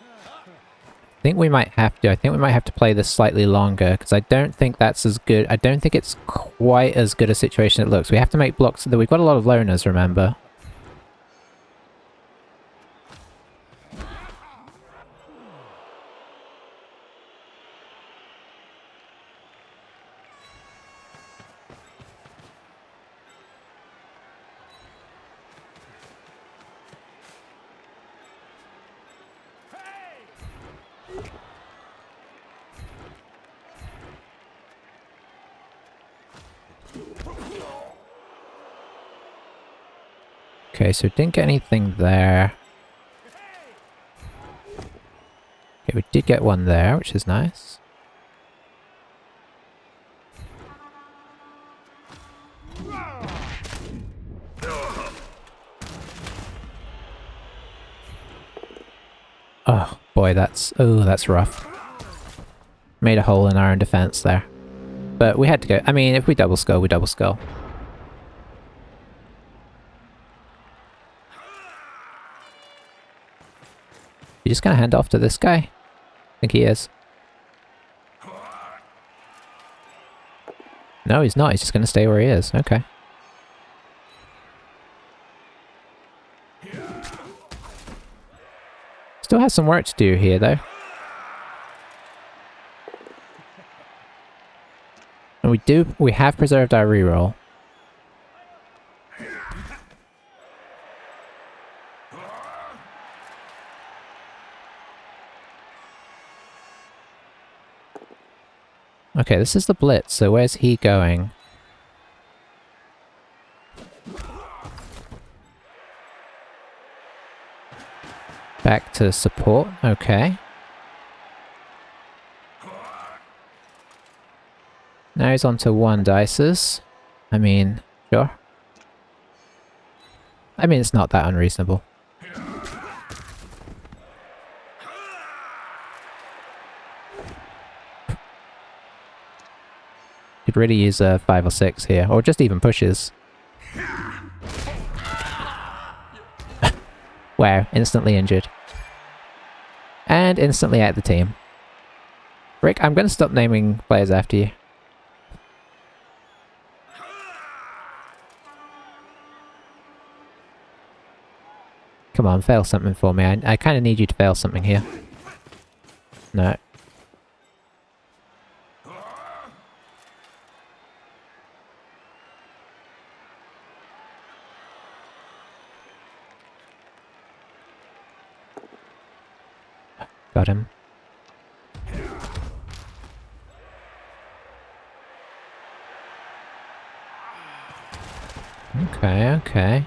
I think we might have to. I think we might have to play this slightly longer, because I don't think that's as good. I don't think it's quite as good a situation as it looks. We have to make blocks. We've got a lot of loners, remember? Okay, so didn't get anything there. Okay, we did get one there, which is nice. Oh boy, that's rough. Made a hole in our own defense there. But we had to go. I mean, if we double skull, we double skull. You just gonna hand off to this guy? I think he is. No, he's not. He's just gonna stay where he is. Okay. Still has some work to do here, though. And we have preserved our reroll. Okay, this is the blitz, so where's he going? Back to support, okay. Now he's on to 1 dices. I mean, sure. I mean, it's not that unreasonable. Could really use a 5 or 6 here, or just even pushes. Wow, instantly injured. And instantly out of the team. Rick, I'm gonna stop naming players after you. Come on, fail something for me. I kind of need you to fail something here. No. Got him. Okay, okay.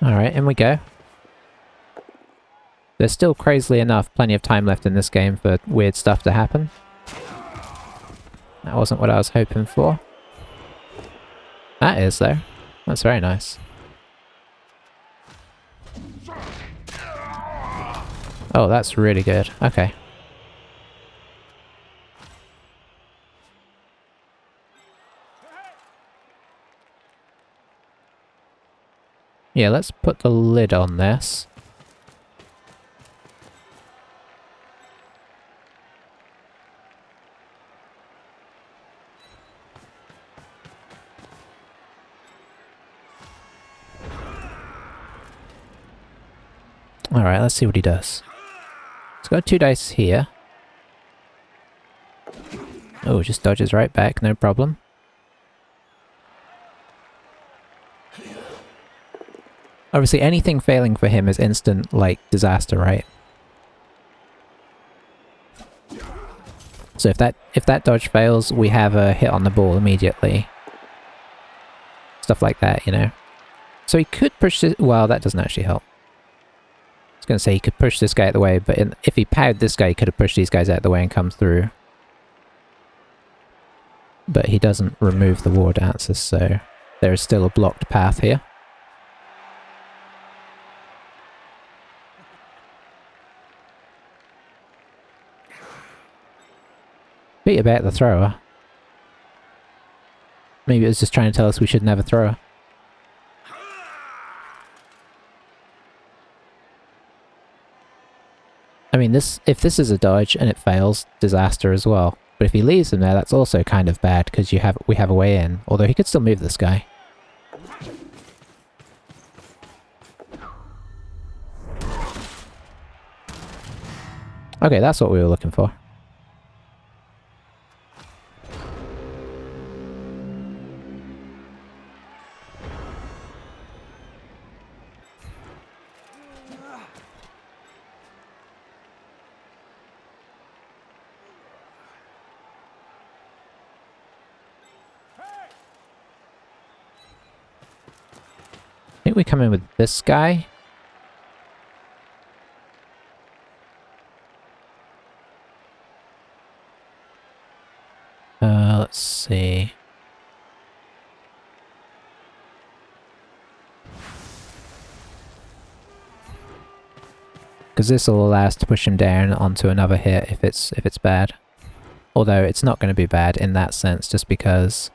Alright, in we go. There's still, crazily enough, plenty of time left in this game for weird stuff to happen. That wasn't what I was hoping for. That is, though. That's very nice. Oh, that's really good. Okay. Yeah, let's put the lid on this. Alright, let's see what he does. Let's go 2 dice here. Oh, just dodges right back, no problem. Obviously, anything failing for him is instant, like, disaster, right? So if that dodge fails, we have a hit on the ball immediately. Stuff like that, you know? So he could push this... Well, that doesn't actually help. I was going to say he could push this guy out of the way, but if he powered this guy, he could have pushed these guys out of the way and come through. But he doesn't remove the war dancers, so there is still a blocked path here. Beat about the thrower. Maybe it was just trying to tell us we should never throw her. I mean, if this is a dodge and it fails, disaster as well. But if he leaves him there, that's also kind of bad because we have a way in. Although he could still move this guy. Okay, that's what we were looking for. I think we come in with this guy. Let's see. Because this will allow us to push him down onto another hit if it's bad. Although it's not going to be bad in that sense, just because...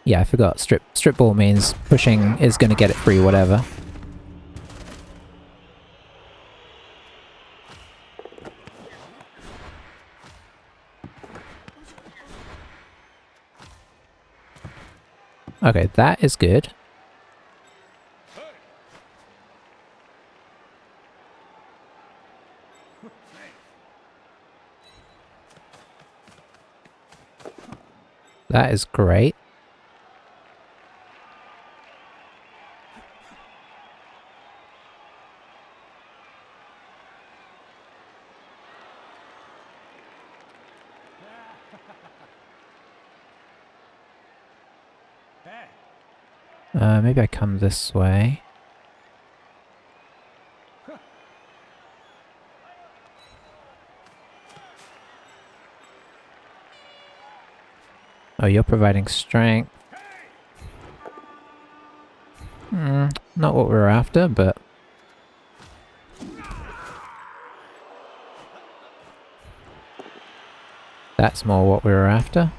Yeah, I forgot. Strip ball means pushing is going to get it free, whatever. Okay, that is good. That is great. Maybe I come this way. Oh, you're providing strength. Not what we're after, but... That's more what we were after.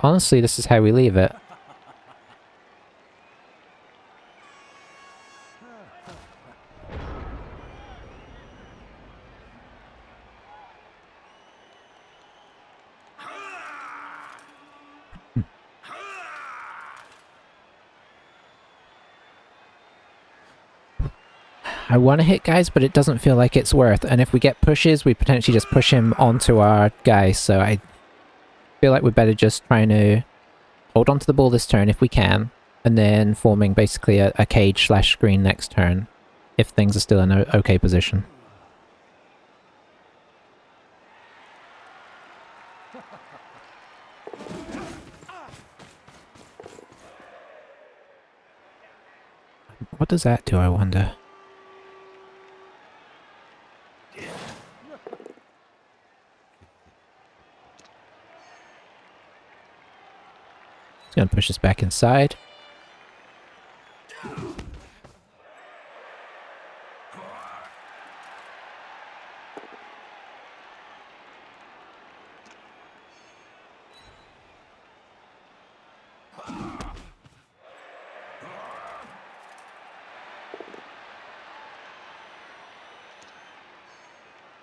honestly, this is how we leave it. I want to hit guys, but it doesn't feel like it's worth. And if we get pushes, we potentially just push him onto our guy. So I feel like we're better just trying to hold on to the ball this turn if we can, and then forming basically a cage / screen next turn if things are still in an okay position. What does that do, I wonder? It's going to push us back inside.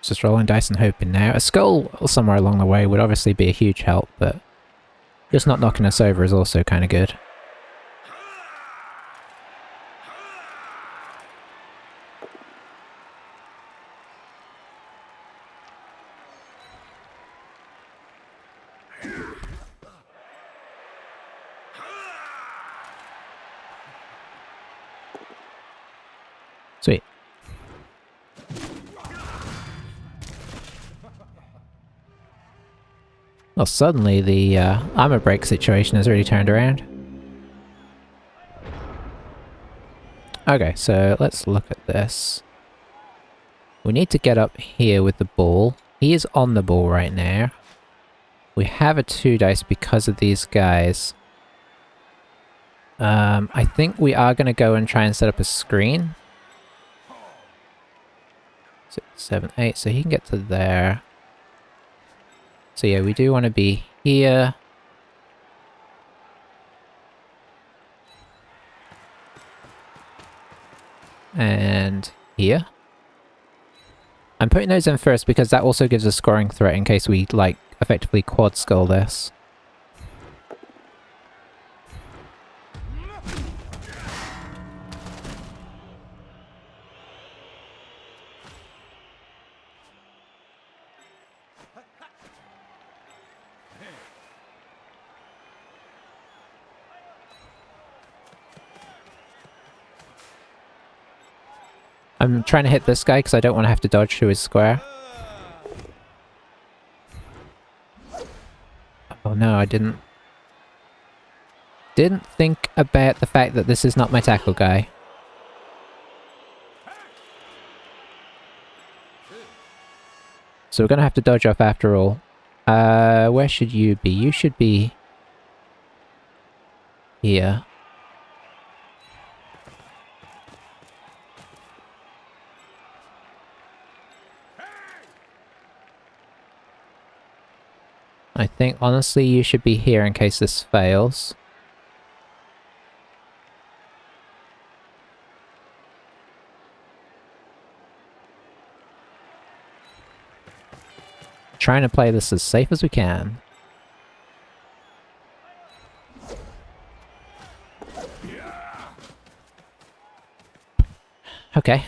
Just rolling dice and hoping now. A skull somewhere along the way would obviously be a huge help, but just not knocking us over is also kind of good. Sweet. Well, suddenly the armor break situation has already turned around. Okay, so let's look at this. We need to get up here with the ball. He is on the ball right now. We have a 2 dice because of these guys. I think we are going to go and try and set up a screen. 6, 7, 8, so he can get to there. So yeah, we do want to be here. And here. I'm putting those in first because that also gives a scoring threat in case we, like, effectively quad skull this. I'm trying to hit this guy because I don't want to have to dodge through his square. Oh no, I didn't think about the fact that this is not my tackle guy. So we're gonna have to dodge off after all. Where should you be? You should be here. I think, honestly, you should be here in case this fails. Trying to play this as safe as we can. Okay.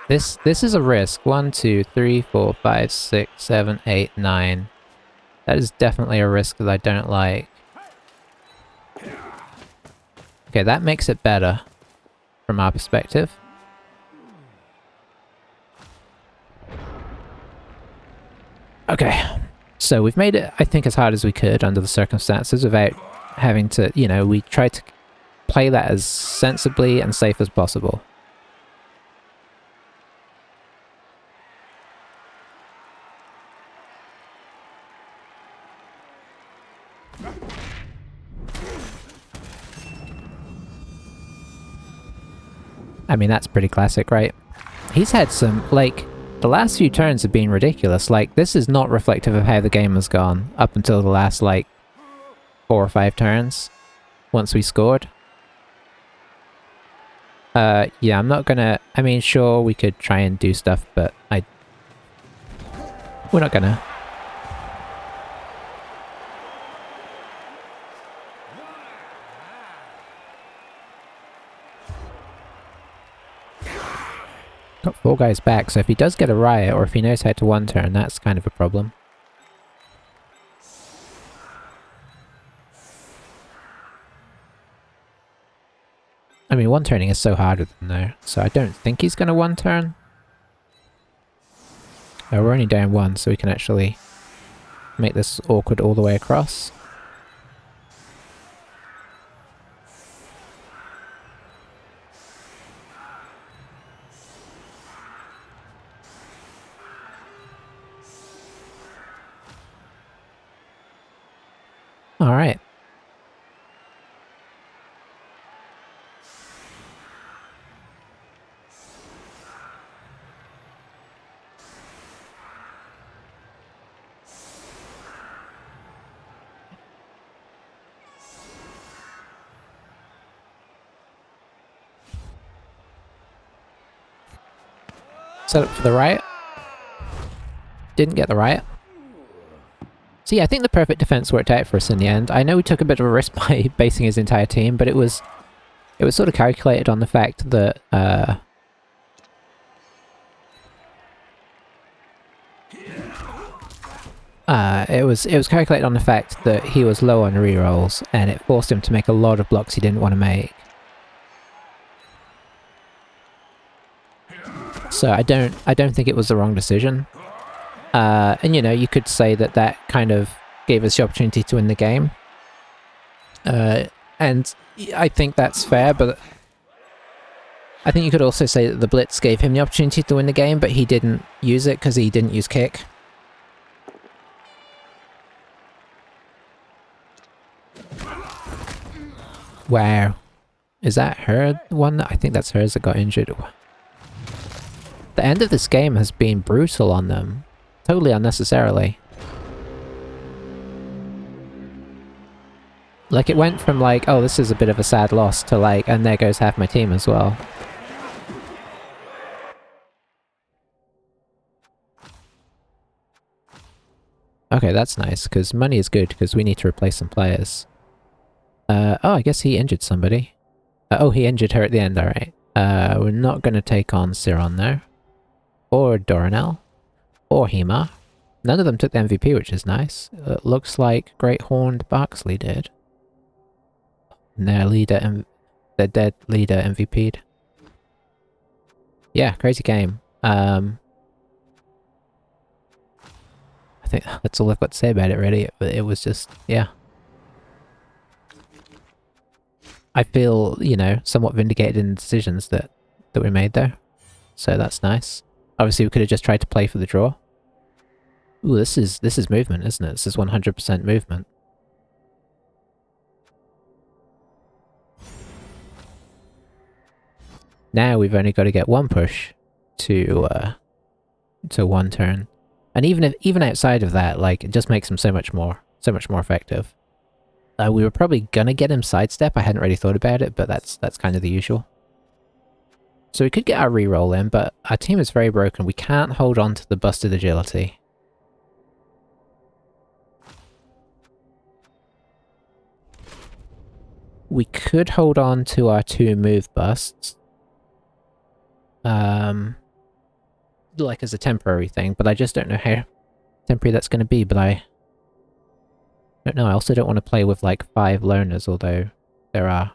This is a risk. 1, 2, 3, 4, 5, 6, 7, 8, 9. That is definitely a risk that I don't like. Okay, that makes it better from our perspective. Okay, so we've made it, I think, as hard as we could under the circumstances without having to, you know, we tried to play that as sensibly and safe as possible. I mean, that's pretty classic, right? He's had some, like, the last few turns have been ridiculous. Like, this is not reflective of how the game has gone up until the last, like, 4 or 5 turns once we scored. Yeah, I'm not gonna... I mean, sure, we could try and do stuff, but we're not gonna. Got 4 guys back, so if he does get a riot, or if he knows how to one turn, that's kind of a problem. I mean, one turning is so hard with him though, so I don't think he's gonna one turn. We're only down 1, so we can actually make this awkward all the way across. Alright. Set up for the riot. Didn't get the riot. So yeah, I think the perfect defense worked out for us in the end. I know we took a bit of a risk by basing his entire team, but it was sort of calculated on the fact that it was calculated on the fact that he was low on rerolls, and it forced him to make a lot of blocks he didn't want to make. So I don't think it was the wrong decision. And you know, you could say that that kind of gave us the opportunity to win the game. And I think that's fair, but I think you could also say that the Blitz gave him the opportunity to win the game, but he didn't use it because he didn't use kick. Wow. Is that her one? I think that's hers that got injured. The end of this game has been brutal on them. Totally unnecessarily. Like, it went from like, oh, this is a bit of a sad loss, to like, and there goes half my team as well. Okay, that's nice, because money is good, because we need to replace some players. Oh, I guess he injured somebody. Oh, he injured her at the end, alright. We're not going to take on Siron there. Or Doranel. Or Hema. None of them took the MVP, which is nice. It looks like Great Horned Barksley did. And their dead leader MVP'd. Yeah, crazy game. I think that's all I've got to say about it, really. It was just, yeah. I feel, you know, somewhat vindicated in the decisions that we made there. So that's nice. Obviously, we could have just tried to play for the draw. Ooh, this is movement, isn't it? This is 100% movement. Now we've only got to get 1 push to 1 turn. And even outside of that, like, it just makes him so much more effective. We were probably gonna get him sidestep. I hadn't really thought about it, but that's kind of the usual. So we could get our reroll in, but our team is very broken. We can't hold on to the busted agility. We could hold on to our 2 move busts. Like as a temporary thing, but I just don't know how temporary that's going to be, but I don't know. I also don't want to play with like 5 loners, although there are,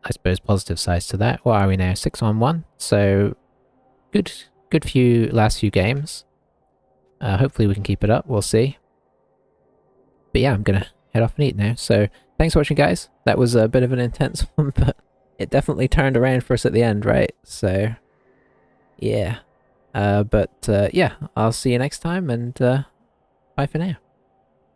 I suppose, positive sides to that. What are we now? 6-on-1? So good last few games. Hopefully we can keep it up. We'll see. But yeah, I'm gonna head off and eat now. So thanks for watching, guys. That was a bit of an intense one, but it definitely turned around for us at the end, right? So yeah. Yeah, I'll see you next time, and bye for now.